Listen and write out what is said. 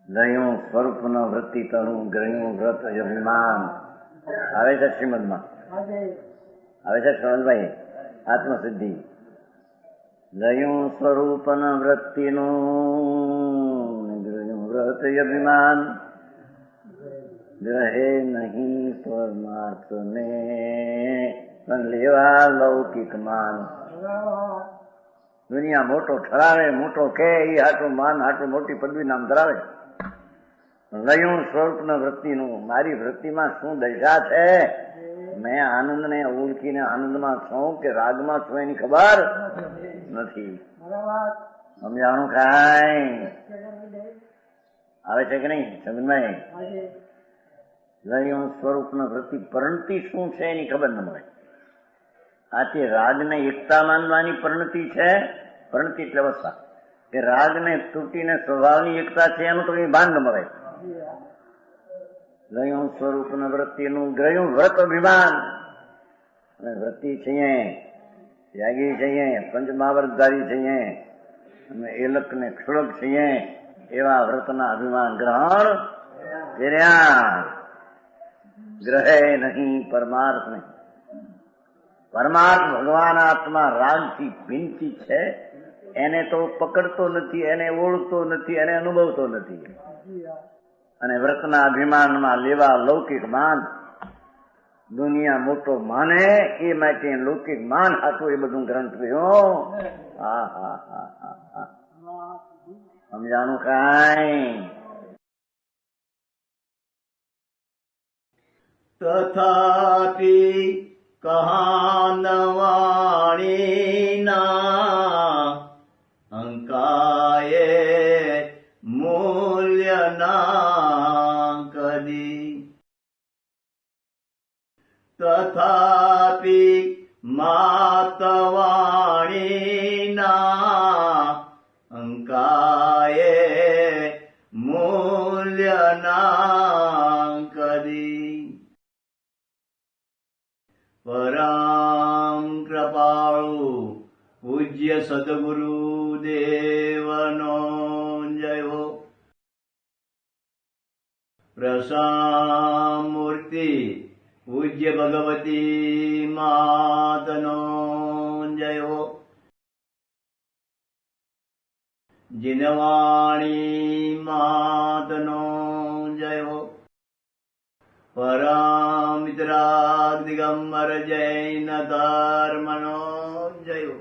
લયું સ્વરૂપનો વૃત્તિ તણું ગ્રહ્યું વ્રત અભિમાન. આવે છે શ્રીમદમાં, આવે છે શ્રવણભાઈ આત્મસિદ્ધિ. લયું સ્વરૂપન વૃત્તિનું ગ્રહ્યું વ્રત અભિમાન. ગ્રહે નહીં પરમાર્થ ને પણ લેવા લૌકિક માન. દુનિયા મોટો ઠરાવે, મોટો કે એ હાટું માન, હાટું મોટી પદવી નામ ધરાવે. લયું સ્વરૂપના વૃત્તિનું, મારી વૃત્તિમાં શું દશા છે, મેં આનંદને ઓળખીને આનંદમાં છું કે રાગમાં છું એની ખબર નથી. સમજાણું કાંઈ આવે છે કે નહીં સમજમાં? લયું સ્વરૂપના વૃત્તિ પરિણતિ શું છે એની ખબર ન મળે. આથી રાગને એકતા માનવાની પરિણતિ છે. પરિણતિ એટલે અવસ્થા કે રાગને તૂટીને સ્વભાવની એકતા છે એનું તો કઈ ભાન ન મળે. લયું સ્વરૂપના વૃત્તિનું ગ્રહ્યું વ્રત અભિમાન. અને વૃત્તિ છીએ, ત્યાગી છીએ, પંચમહાવર્તધારી છીએ અને એલક ને ક્ષુલક છીએ એવા વ્રતના અભિમાન ગ્રહણ કર્યા. ગ્રહે નહીં પરમાર્થ નહીં. પરમાર્થ ભગવાન આત્મા રાગથી ભિન્નથી છે, એને તો પકડતો નથી, એને ઓળખતો નથી, એને અનુભવતો નથી. અને વ્રતના અભિમાનમાં લેવા લૌકિક માન. દુનિયા મોટો માને એ માટે લૌકિક માન હતું એ બધું ગ્રહણ કર્યું. હા હા હા હા હા સમજાણું કાંઈ? તથાપિ કહાનવાણીના અંકાયે મૂલ્યના કદી. તથાપિ માતવાણીના અંકાયે મૂલ્યના કદી. પરમ કૃપાળુ પૂજ્ય સદગુરુ દેવનો જય હો. પ્રસામૂર્તિ પૂજ્ય ભગવતી માતનો જય હો. જીનવાણી માતનો જય હો. પરમિત્રા દિગંબર જૈન ધર્મનો જય હો.